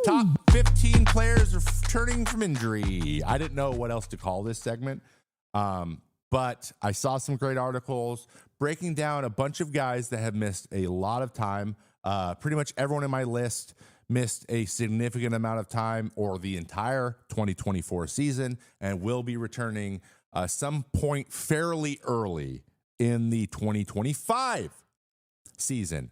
top 15 players returning from injury. I didn't know what else to call this segment, but I saw some great articles breaking down a bunch of guys that have missed a lot of time. Pretty much everyone in my list missed a significant amount of time or the entire 2024 season and will be returning some point fairly early in the 2025 season.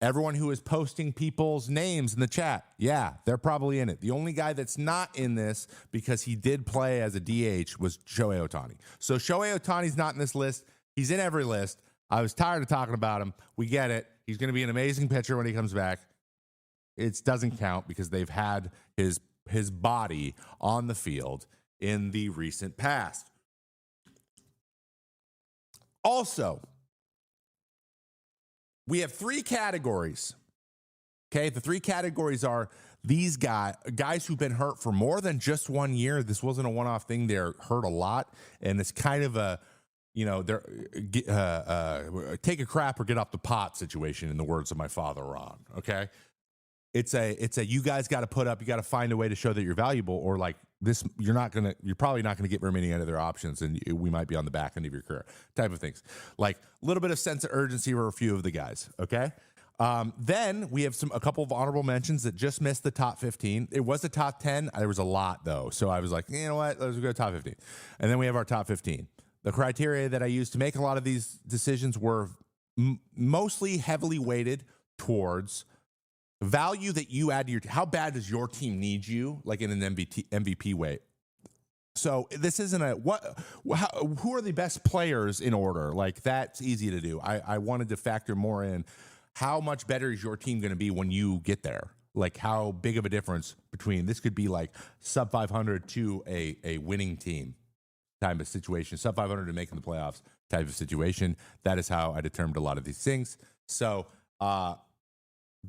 Everyone who is posting people's names in the chat, yeah, they're probably in it. The only guy that's not in this because he did play as a DH was Shohei Ohtani. So Shohei Ohtani's not in this list. He's in every list. I was tired of talking about him. We get it. He's going to be an amazing pitcher when he comes back. It doesn't count because they've had his body on the field in the recent past. Also, we have three categories. Okay, the three categories are these guys who've been hurt for more than just 1 year. This wasn't a one-off thing. They're hurt a lot, and it's kind of a, they're take a crap or get off the pot situation, in the words of my father, Ron. Okay, it's a you guys got to put up. You got to find a way to show that you're valuable, or like this, you're probably not gonna get very many other options, and we might be on the back end of your career, type of things. Like a little bit of sense of urgency for a few of the guys. Okay. Then we have a couple of honorable mentions that just missed the top 15. It was the top 10. There was a lot though. So I was like, you know what? Let's go to top 15. And then we have our top 15. The criteria that I used to make a lot of these decisions were mostly heavily weighted towards value that you add to your, how bad does your team need you, like in an MVP way. So this isn't who are the best players in order? Like that's easy to do. I wanted to factor more in how much better is your team going to be when you get there? Like how big of a difference between, this could be like sub 500 to a winning team type of situation, sub 500 to making the playoffs type of situation. That is how I determined a lot of these things. So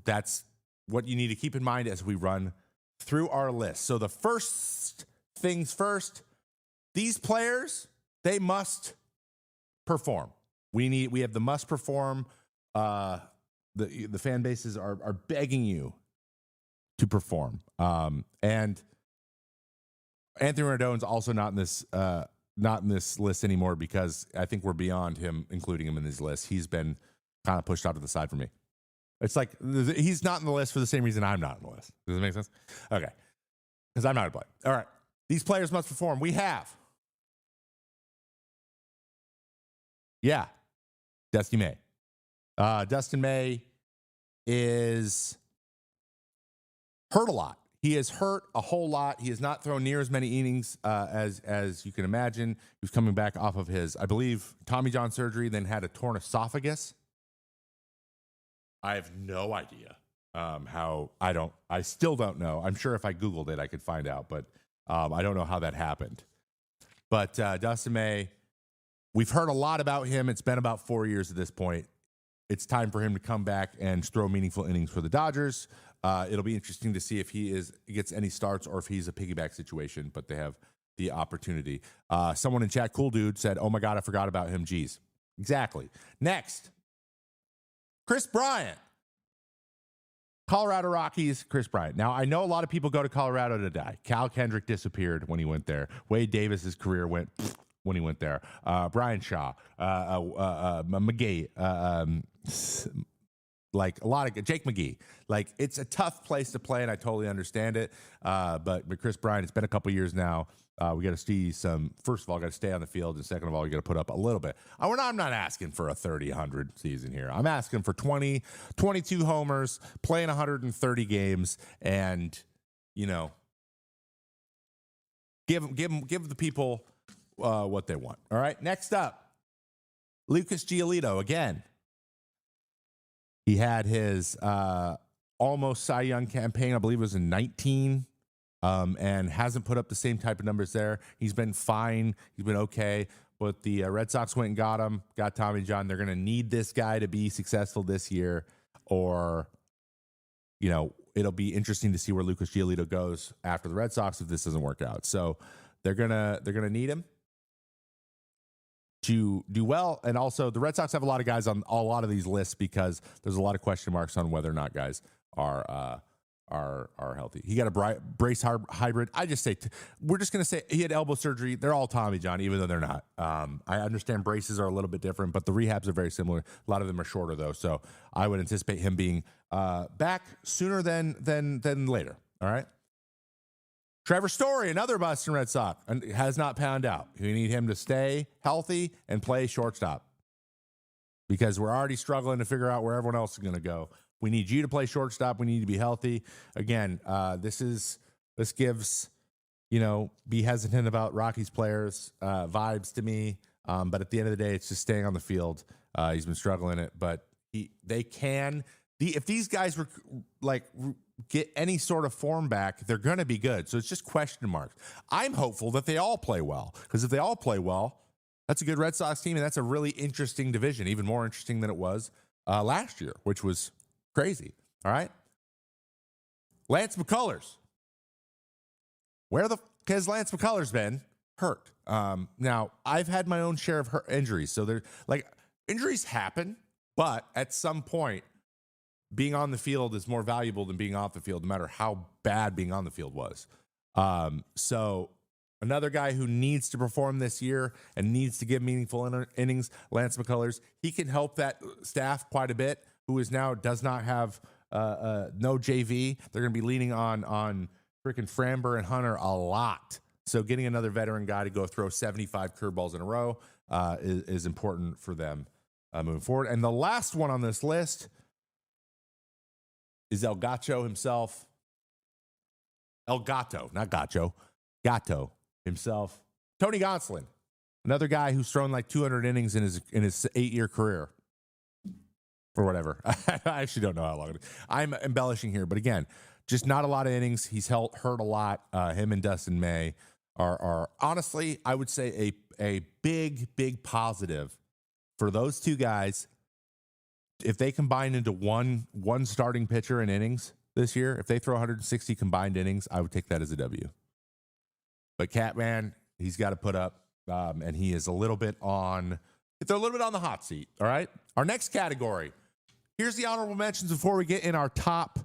that's what you need to keep in mind as we run through our list. So the first things first, these players, they must perform. We have the must perform. The fan bases are begging you to perform. And Anthony Rendone's also not in this list anymore because I think we're beyond him, including him in this list. He's been kind of pushed out to the side for me. It's like he's not in the list for the same reason I'm not in the list. Does that make sense? Okay. Because I'm not a player. All right. These players must perform. We have. Yeah. Dusty May. Dustin May is hurt a lot. He is hurt a whole lot. He has not thrown near as many innings as you can imagine. He was coming back off of his, I believe, Tommy John surgery, then had a torn esophagus. I have no idea how. I still don't know. I'm sure if I Googled it, I could find out, but I don't know how that happened. But Dustin May, we've heard a lot about him. It's been about 4 years at this point. It's time for him to come back and throw meaningful innings for the Dodgers. It'll be interesting to see if he gets any starts or if he's a piggyback situation, but they have the opportunity. Someone in chat, Cool Dude, said, oh my God, I forgot about him. Geez. Exactly. Next. Chris Bryant. Colorado Rockies, Chris Bryant. Now, I know a lot of people go to Colorado to die. Cal Kendrick disappeared when he went there. Wade Davis's career went when he went there. Brian Shaw, McGee, like a lot of Jake McGee. Like it's a tough place to play, and I totally understand it. But Chris Bryant, it's been a couple years now. We got to see some. First of all, got to stay on the field, and second of all, you got to put up a little bit. I'm not asking for a 30-100 season here. I'm asking for 20, 22 homers, playing 130 games, and give the people what they want. All right. Next up, Lucas Giolito again. He had his almost Cy Young campaign. I believe it was in 19. And hasn't put up the same type of numbers there. He's been fine. He's been okay. But the Red Sox went and got him, got Tommy John. They're going to need this guy to be successful this year, or, it'll be interesting to see where Lucas Giolito goes after the Red Sox if this doesn't work out. So they're gonna need him to do well. And also the Red Sox have a lot of guys on a lot of these lists because there's a lot of question marks on whether or not guys are are healthy. He got a brace hybrid. I just say we're just gonna say he had elbow surgery. They're all Tommy John, even though they're not. I understand braces are a little bit different, but the rehabs are very similar. A lot of them are shorter though, so I would anticipate him being back sooner than later. All right. Trevor Story, another Boston Red Sox, has not panned out. We need him to stay healthy and play shortstop because we're already struggling to figure out where everyone else is going to go. We need you to play shortstop. We need to be healthy. Again, this gives, be hesitant about Rockies players vibes to me. But at the end of the day, it's just staying on the field. He's been struggling it, but if these guys were get any sort of form back, they're going to be good. So it's just question marks. I'm hopeful that they all play well, because if they all play well, that's a good Red Sox team, and that's a really interesting division, even more interesting than it was last year, which was crazy. All right. Lance McCullers. Where the fuck has Lance McCullers been? Hurt. Now, I've had my own share of injuries. So injuries happen, but at some point, being on the field is more valuable than being off the field, no matter how bad being on the field was. So another guy who needs to perform this year and needs to give meaningful innings, Lance McCullers. He can help that staff quite a bit, who is now does not have no JV. They're going to be leaning on freaking Framber and Hunter a lot. So getting another veteran guy to go throw 75 curveballs in a row is important for them moving forward. And the last one on this list is El Gato himself. El Gato, not Gacho. Gato himself. Tony Gonsolin, another guy who's thrown like 200 innings in his 8-year career. Or whatever. I actually don't know how long it is. I'm embellishing here, but again, just not a lot of innings. He's hurt a lot. Him and Dustin May are honestly, I would say a big positive for those two guys. If they combine into one starting pitcher in innings this year, if they throw 160 combined innings, I would take that as a W. But Catman, he's got to put up, and he is a little bit on the hot seat. All right. Our next category. Here's the honorable mentions before we get in our top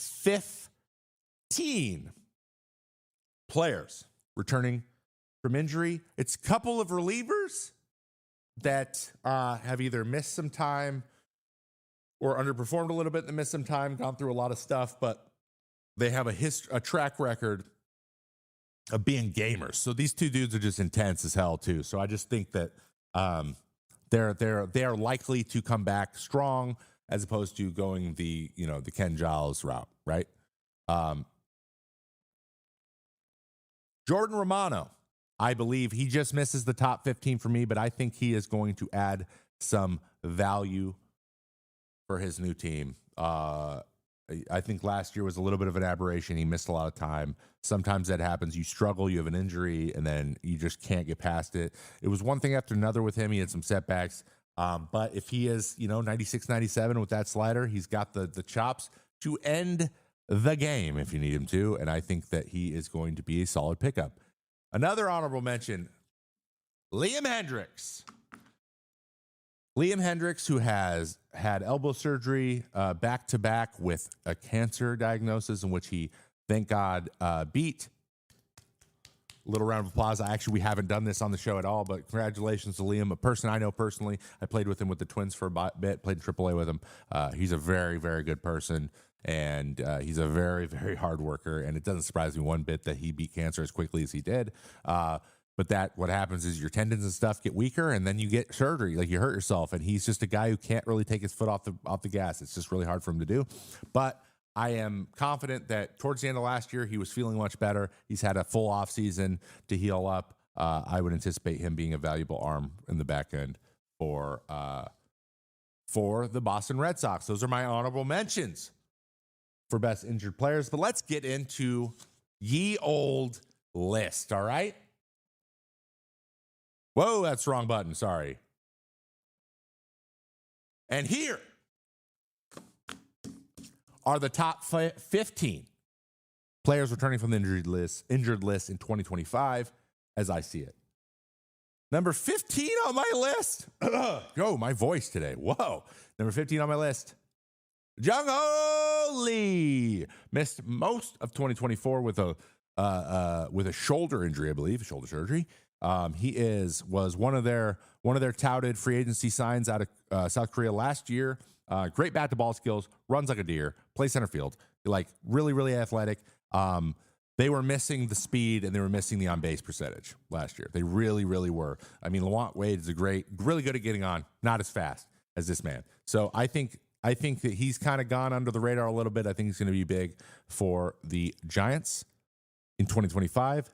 15 players returning from injury. It's a couple of relievers that have either missed some time or underperformed a little bit and missed some time, gone through a lot of stuff, but they have a track record of being gamers. So these two dudes are just intense as hell too. So I just think that they're likely to come back strong as opposed to going the Ken Giles route, right? Jordan Romano, I believe he just misses the top 15 for me, but I think he is going to add some value for his new team. I think last year was a little bit of an aberration. He missed a lot of time. Sometimes that happens. You struggle, you have an injury, and then you just can't get past it. It was one thing after another with him. He had some setbacks. But if he is, 96, 97 with that slider, he's got the chops to end the game if you need him to. And I think that he is going to be a solid pickup. Another honorable mention, Liam Hendriks. Liam Hendriks, who has had elbow surgery back-to-back with a cancer diagnosis in which he, thank God, beat. Little round of applause. We haven't done this on the show at all, but congratulations to Liam, a person I know personally. I played with him with the Twins for a bit, played in AAA with him. He's a very, very good person, and he's a very, very hard worker, and it doesn't surprise me one bit that he beat cancer as quickly as he did. But what happens is your tendons and stuff get weaker, and then you get surgery, like you hurt yourself. And he's just a guy who can't really take his foot off the gas. It's just really hard for him to do. But I am confident that towards the end of last year, he was feeling much better. He's had a full off season to heal up. I would anticipate him being a valuable arm in the back end for the Boston Red Sox. Those are my honorable mentions for best injured players. But let's get into ye old list. All right. Whoa, that's the wrong button. Sorry. And here are the top 15 players returning from the injured list in 2025 as I see it. Number 15 on my list. Oh, my voice today. Whoa. Number 15 on my list. Jung-Ho Lee missed most of 2024 with a shoulder injury, I believe, shoulder surgery. Was one of their touted free agency signs out of South Korea last year. Great bat to ball skills, runs like a deer, plays center field, like really, really athletic. They were missing the speed and they were missing the on base percentage last year. They really, really were. I mean, Lawant Wade is really good at getting on, not as fast as this man. So I think that he's kind of gone under the radar a little bit. I think he's going to be big for the Giants in 2025.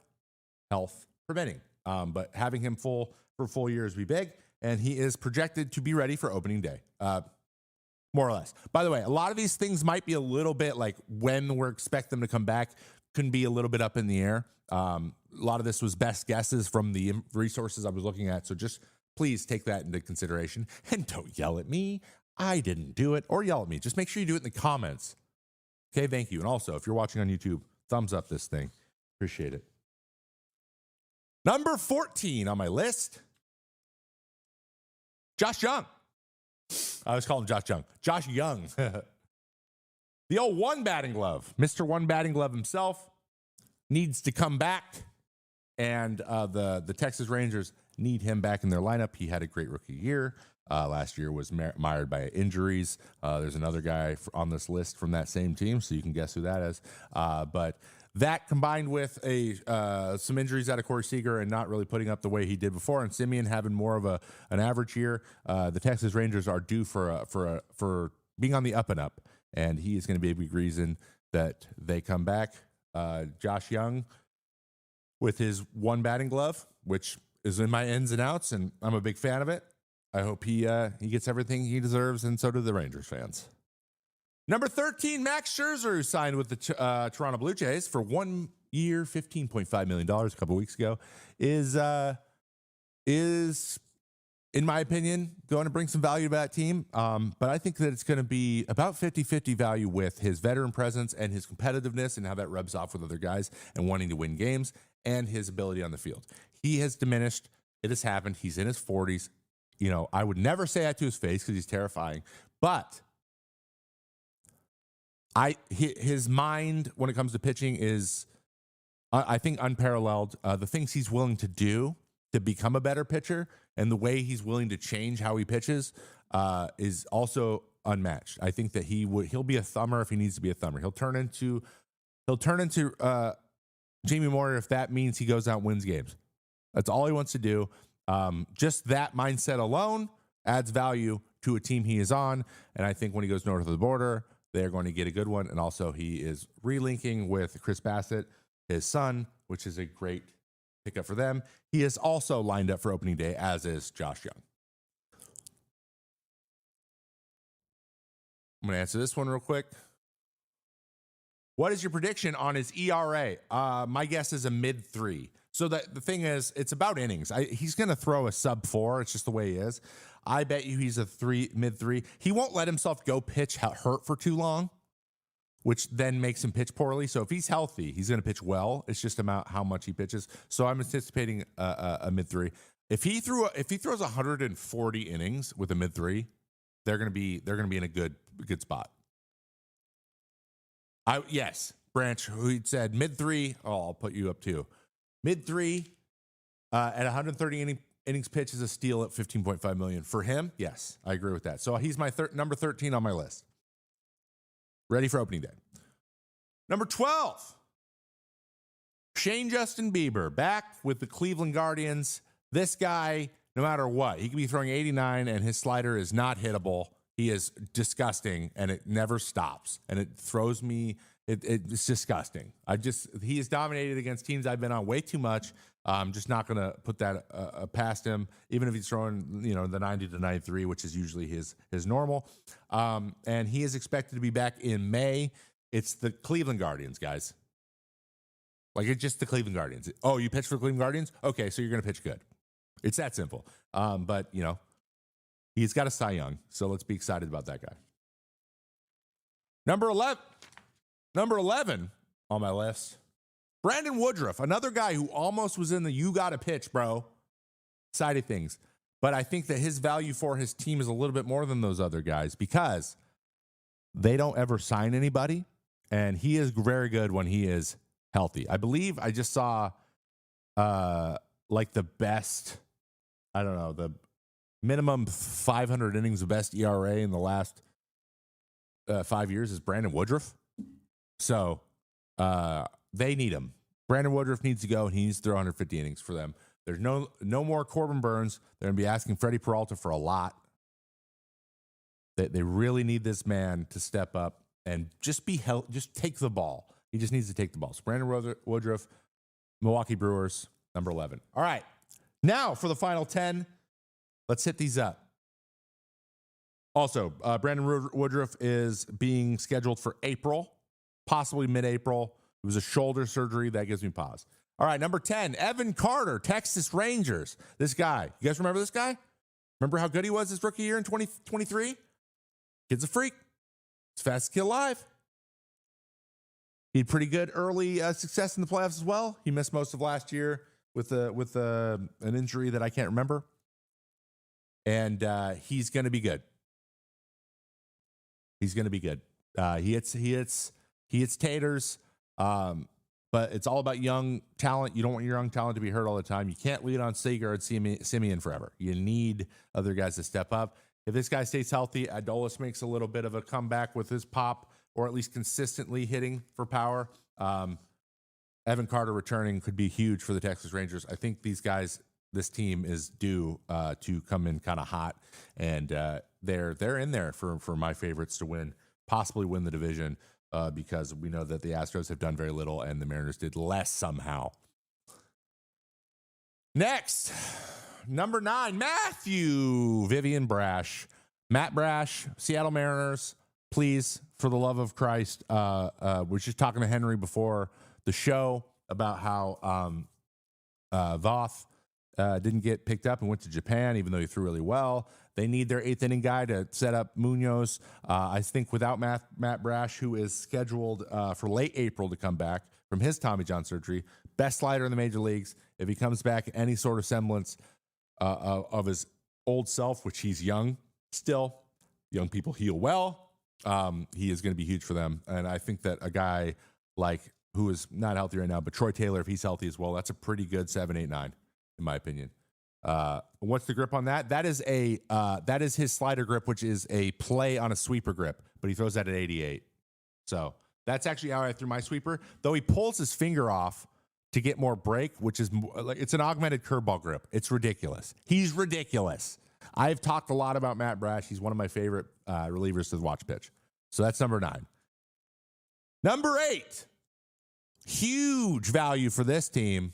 Health permitting. But having him for full years would be big, and he is projected to be ready for opening day, more or less. By the way, a lot of these things might be a little bit like when we're expect them to come back can be a little bit up in the air. A lot of this was best guesses from the resources I was looking at, so just please take that into consideration, and don't yell at me. I didn't do it, or yell at me. Just make sure you do it in the comments. Okay, thank you. And also, if you're watching on YouTube, thumbs up this thing. Appreciate it. Number 14 on my list, Josh Young. I was calling him Josh Young. Josh Young. The old one batting glove. Mr. One Batting Glove himself needs to come back. And the Texas Rangers need him back in their lineup. He had a great rookie year. Last year was mired by injuries. There's another guy on this list from that same team, so you can guess who that is. But that combined with some injuries out of Corey Seager and not really putting up the way he did before, and Simeon having more of an average year, the Texas Rangers are due for being on the up and up, and he is going to be a big reason that they come back. Josh Young with his one batting glove, which is in my ins and outs, and I'm a big fan of it. I hope he gets everything he deserves, and so do the Rangers fans. Number 13, Max Scherzer, who signed with the Toronto Blue Jays for 1 year, $15.5 million a couple weeks ago, is, in my opinion, going to bring some value to that team. But I think that it's going to be about 50-50 value with his veteran presence and his competitiveness and how that rubs off with other guys and wanting to win games and his ability on the field. He has diminished. It has happened. He's in his 40s. You know, I would never say that to his face because he's terrifying. But his mind when it comes to pitching is, I think, unparalleled. The things he's willing to do to become a better pitcher and the way he's willing to change how he pitches is also unmatched. I think that he'll be a thumber if he needs to be a thumber. He'll turn into Jamie Moyer if that means he goes out and wins games. That's all he wants to do. Just that mindset alone adds value to a team he is on. And I think when he goes north of the border, they're going to get a good one. And also he is relinking with Chris Bassett, his son, which is a great pickup for them. He is also lined up for opening day, as is Josh Young. I'm going to answer this one real quick. What is your prediction on his ERA? My guess is a mid-3. So the thing is, it's about innings. He's going to throw a sub-4. It's just the way he is. I bet you he's a mid-3. He won't let himself go pitch hurt for too long, which then makes him pitch poorly. So if he's healthy, he's going to pitch well. It's just about how much he pitches. So I'm anticipating a mid-3. If he throws 140 innings with a mid-3, they're going to be in a good spot. Yes, Branch, who said mid-3. Oh, I'll put you up too. Mid-3 at 130 innings pitch is a steal at $15.5 million. For him, yes, I agree with that. So he's my number 13 on my list. Ready for opening day. Number 12, Shane Justin Bieber, back with the Cleveland Guardians. This guy, no matter what, he could be throwing 89 and his slider is not hittable. He is disgusting, and it never stops. And it throws me. It's disgusting. He is dominated against teams I've been on way too much. I'm just not going to put that past him, even if he's throwing, the 90 to 93, which is usually his normal. And he is expected to be back in May. It's the Cleveland Guardians, guys. Like, it's just the Cleveland Guardians. Oh, you pitch for the Cleveland Guardians? Okay, so you're going to pitch good. It's that simple. But, he's got a Cy Young, so let's be excited about that guy. Number 11 on my list, Brandon Woodruff, another guy who almost was in the you got to pitch, bro, side of things. But I think that his value for his team is a little bit more than those other guys because they don't ever sign anybody, and he is very good when he is healthy. I believe I just saw like the best, I don't know, the minimum 500 innings of best ERA in the last 5 years is Brandon Woodruff. So they need him. Brandon Woodruff needs to go, and he needs to throw 150 innings for them. There's no more Corbin Burns. They're going to be asking Freddie Peralta for a lot. They really need this man to step up and just just take the ball. He just needs to take the ball. So Brandon Woodruff, Milwaukee Brewers, number 11. All right. Now for the final 10, let's hit these up. Also, Brandon Woodruff is being scheduled for April, possibly mid-April. It was a shoulder surgery. That gives me pause. All right, number 10, Evan Carter, Texas Rangers. This guy, you guys remember this guy? Remember how good he was his rookie year in 2023? Kid's a freak. He's fastest kid alive. He had pretty good early success in the playoffs as well. He missed most of last year with an injury that I can't remember. And he's going to be good. He's going to be good. He hits taters. But it's all about young talent. You don't want your young talent to be hurt all the time. You can't lean on Seager and Simeon forever. You need other guys to step up. If this guy stays healthy, Adolis makes a little bit of a comeback with his pop, or at least consistently hitting for power. Evan Carter returning could be huge for the Texas Rangers. I think this team is due to come in kind of hot, and they're in there for my favorites to win, possibly win the division, because we know that the Astros have done very little and the Mariners did less somehow. Next, number 9, Matthew Vivian Brash. Matt Brash, Seattle Mariners. Please, for the love of Christ, we're just talking to Henry before the show about how Voth didn't get picked up and went to Japan, even though he threw really well. They need their 8th inning guy to set up Munoz. I think without Matt Brash, who is scheduled for late April to come back from his Tommy John surgery, best slider in the major leagues. If he comes back any sort of semblance of his old self, which he's young still, young people heal well, he is going to be huge for them. And I think that a guy like, who is not healthy right now, but Troy Taylor, if he's healthy as well, that's a pretty good 7, 8, 9, in my opinion. What's the grip on that? That is his slider grip, which is a play on a sweeper grip, but he throws that at 88. So that's actually how I threw my sweeper. Though he pulls his finger off to get more break, which is like, it's an augmented curveball grip. It's ridiculous. He's ridiculous. I've talked a lot about Matt Brash. He's one of my favorite relievers to watch pitch. So that's number 9. Number 8, huge value for this team.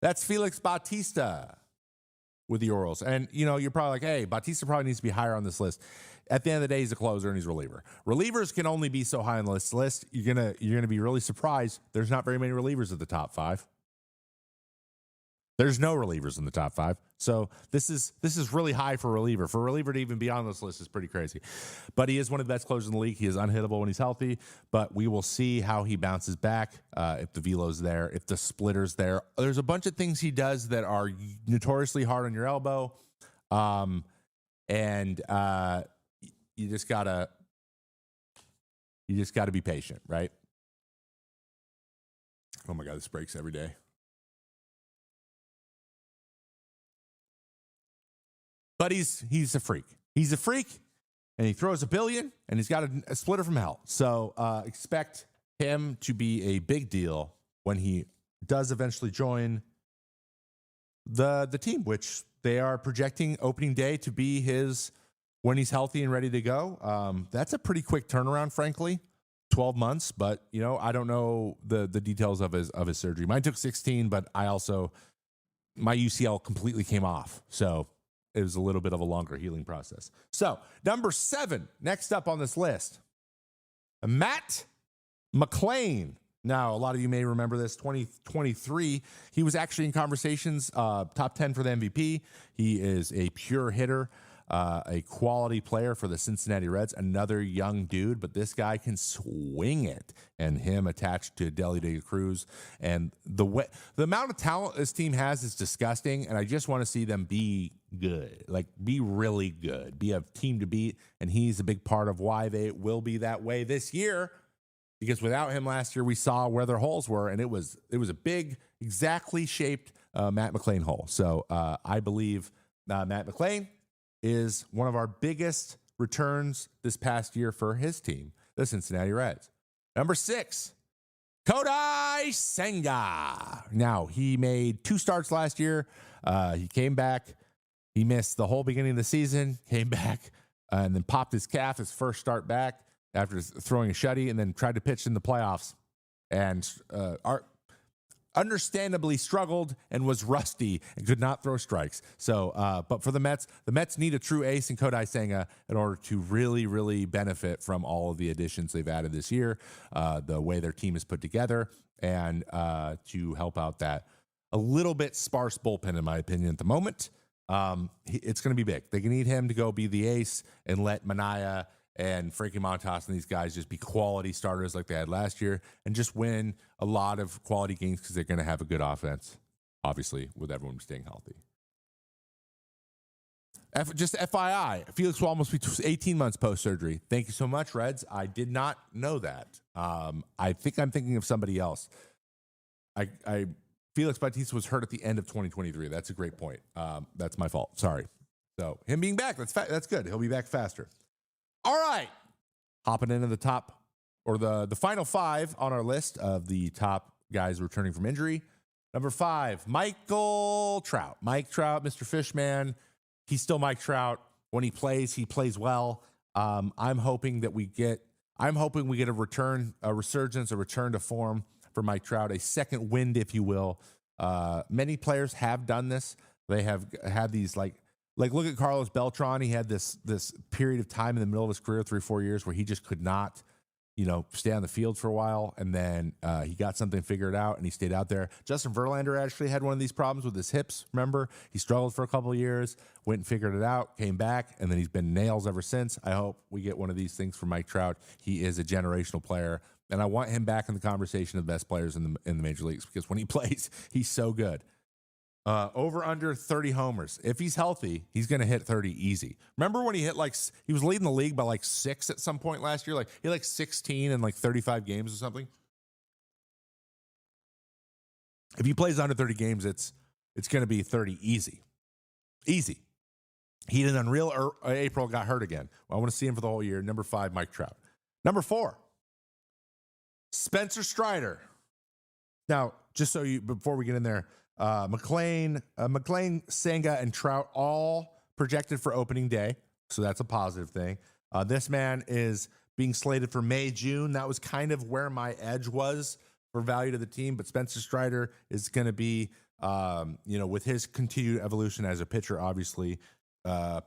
That's Felix Bautista with the Orioles. And, you're probably like, hey, Bautista probably needs to be higher on this list. At the end of the day, he's a closer and he's a reliever. Relievers can only be so high on this list. You're gonna be really surprised. There's not very many relievers at the top 5. There's no relievers in the top 5. So this is really high for a reliever. For a reliever to even be on this list is pretty crazy. But he is one of the best closers in the league. He is unhittable when he's healthy. But we will see how he bounces back, if the velo's there, if the splitter's there. There's a bunch of things he does that are notoriously hard on your elbow. And you just gotta be patient, right? Oh my God, this breaks every day. But he's a freak. He's a freak, and he throws a billion, and he's got a splitter from hell. So expect him to be a big deal when he does eventually join the team, which they are projecting opening day to be his when he's healthy and ready to go. That's a pretty quick turnaround, frankly, 12 months. But I don't know the details of his surgery. Mine took 16, but my UCL completely came off, so it was a little bit of a longer healing process. So, number 7, next up on this list, Matt McLain. Now, a lot of you may remember this, 2023. He was actually in conversations, top 10 for the MVP. He is a pure hitter. a quality player for the Cincinnati Reds, another young dude, but this guy can swing it. And him attached to Deli De La Cruz, and the amount of talent this team has is disgusting. And I just want to see them be good, like be really good, be a team to beat. And he's a big part of why they will be that way this year. Because without him last year, we saw where their holes were, and it was a big, exactly shaped Matt McLain hole. So I believe Matt McLain is one of our biggest returns this past year for his team, the Cincinnati Reds. Number 6, Kodai Senga. Now, he made 2 starts last year. He came back. He missed the whole beginning of the season, came back, and then popped his calf his first start back after throwing a shutty, and then tried to pitch in the playoffs. And understandably struggled and was rusty and could not throw strikes. So, but for the Mets need a true ace in Kodai Senga in order to really, really benefit from all of the additions they've added this year, the way their team is put together, and to help out that a little bit sparse bullpen, in my opinion, at the moment. It's going to be big. They need him to go be the ace and let Manaea and Frankie Montas and these guys just be quality starters like they had last year and just win a lot of quality games because they're going to have a good offense, obviously, with everyone staying healthy. Just FYI, Felix will almost be 18 months post-surgery. Thank you so much, Reds. I did not know that. I think I'm thinking of somebody else. Felix Bautista was hurt at the end of 2023. That's a great point. That's my fault. Sorry. So him being back, that's good. He'll be back faster. All right. Hopping into the top, or the final 5 on our list of the top guys returning from injury. Number 5, Michael Trout. Mike Trout, Mr. Fishman. He's still Mike Trout. When he plays well. I'm hoping we get a resurgence, a return to form for Mike Trout, a second wind, if you will. Many players have done this. They have had these like look at Carlos Beltran. He had this period of time in the middle of his career, 3-4 years, where he just could not, stay on the field for a while. And then he got something figured out and he stayed out there. Justin Verlander actually had one of these problems with his hips. Remember, he struggled for a couple of years, went and figured it out, came back, and then he's been nails ever since. I hope we get one of these things for Mike Trout. He is a generational player, and I want him back in the conversation of best players in the major leagues, because when he plays, he's so good. Over under 30 homers. If he's healthy, he's going to hit 30 easy. Remember when he hit he was leading the league by 6 at some point last year? He had 16 in 35 games or something. If he plays under 30 games, it's going to be 30 easy. Easy. He had an unreal April, got hurt again. Well, I want to see him for the whole year. Number 5, Mike Trout. Number 4, Spencer Strider. Now, just before we get in there, McLain, Senga, and Trout all projected for opening day, so that's a positive thing. This man is being slated for May, June. That was kind of where my edge was for value to the team, but Spencer Strider is going to be, with his continued evolution as a pitcher, obviously,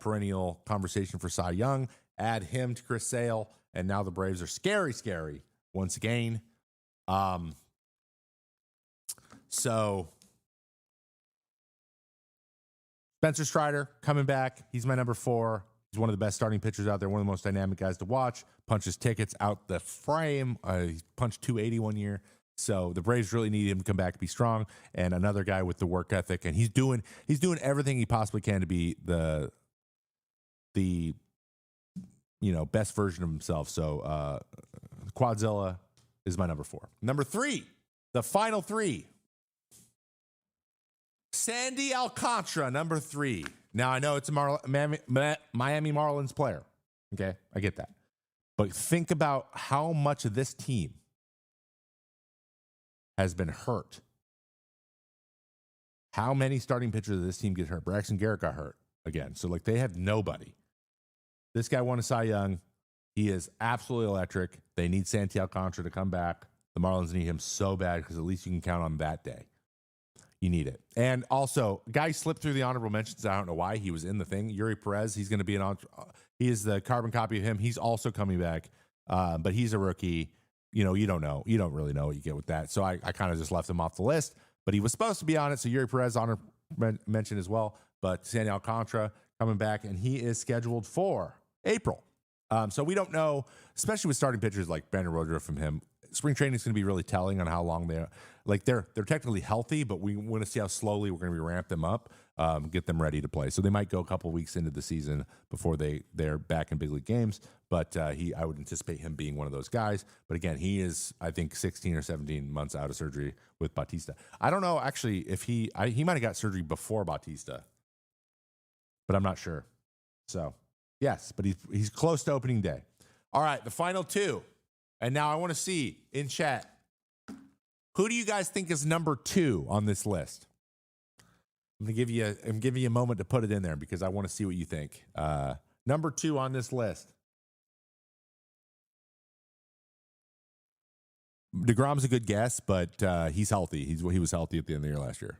perennial conversation for Cy Young. Add him to Chris Sale, and now the Braves are scary once again. So Spencer Strider coming back. He's my number 4. He's one of the best starting pitchers out there, one of the most dynamic guys to watch. Punches tickets out the frame. He punched 280 one year. So the Braves really need him to come back to be strong. And another guy with the work ethic. And he's doing everything he possibly can to be the best version of himself. So Quadzilla is my number 4. Number 3, the final 3. Sandy Alcantara, number 3. Now, I know it's a Miami Marlins player. Okay, I get that. But think about how much of this team has been hurt. How many starting pitchers of this team get hurt? Braxton Garrett got hurt again. So, they have nobody. This guy won a Cy Young. He is absolutely electric. They need Sandy Alcantara to come back. The Marlins need him so bad because at least you can count on that day. You need it. And also, guy slipped through the honorable mentions. I don't know why. He was in the thing. Yuri Perez, he's going to be he is the carbon copy of him. He's also coming back, but he's a rookie. You don't know. You don't really know what you get with that. So I kind of just left him off the list, but he was supposed to be on it. So Yuri Perez mention as well. But Sandy Alcantara coming back, and he is scheduled for April. So we don't know, especially with starting pitchers like Brandon Woodruff from him. Spring training is going to be really telling on how long they're technically healthy, but we want to see how slowly we're going to ramp them up, get them ready to play. So they might go a couple of weeks into the season before they're back in big league games. But I would anticipate him being one of those guys. But again, he is, I think, 16 or 17 months out of surgery with Bautista. I don't know actually if he might have got surgery before Bautista, but I'm not sure. So yes, but he's close to opening day. All right, the final two. And now I want to see in chat, who do you guys think is number 2 on this list? I'm giving you a moment to put it in there because I want to see what you think. Number 2 on this list. DeGrom's a good guess, but he's healthy. He was healthy at the end of the year last year.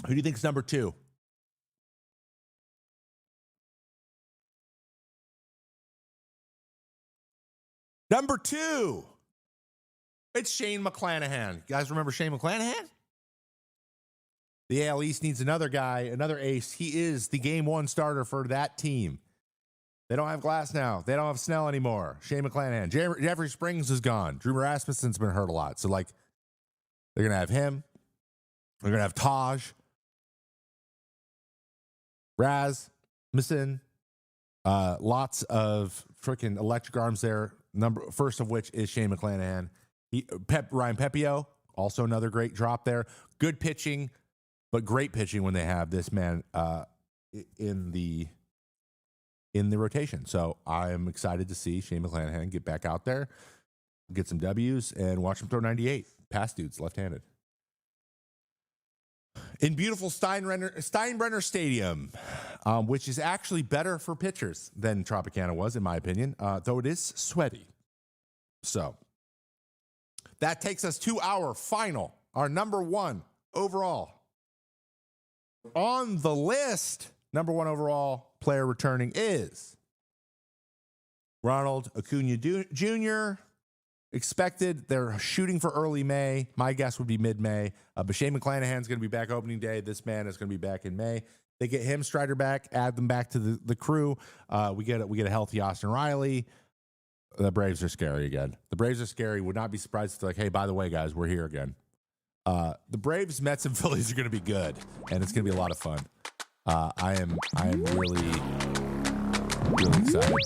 Who do you think is number 2? Number 2, it's Shane McClanahan. You guys remember Shane McClanahan? The AL East needs another guy, another ace. He is the game 1 starter for that team. They don't have Glass now. They don't have Snell anymore. Shane McClanahan. Jeffrey Springs is gone. Drew Rasmussen's been hurt a lot. So, they're going to have him. They're going to have Taj. Rasmussen. Lots of freaking electric arms there. First of which is Shane McClanahan. Ryan Pepio, also another great drop there. Good pitching, but great pitching when they have this man in the rotation. So I'm excited to see Shane McClanahan get back out there, get some W's, and watch him throw 98. Pass dudes, left-handed. In beautiful Steinbrenner Stadium, which is actually better for pitchers than Tropicana was, in my opinion, though it is sweaty. So that takes us to our final, our number 1 overall. On the list, number 1 overall player returning is Ronald Acuna Jr., expected. They're shooting for early May. My guess would be mid-May. But Shane McClanahan's going to be back opening day. This man is going to be back in May. They get him, Strider back, add them back to the crew. We get a healthy Austin Riley. The Braves are scary again. The Braves are scary. Would not be surprised if they're like, hey, by the way, guys, we're here again. The Braves, Mets, and Phillies are going to be good, and it's going to be a lot of fun. I am really, really excited.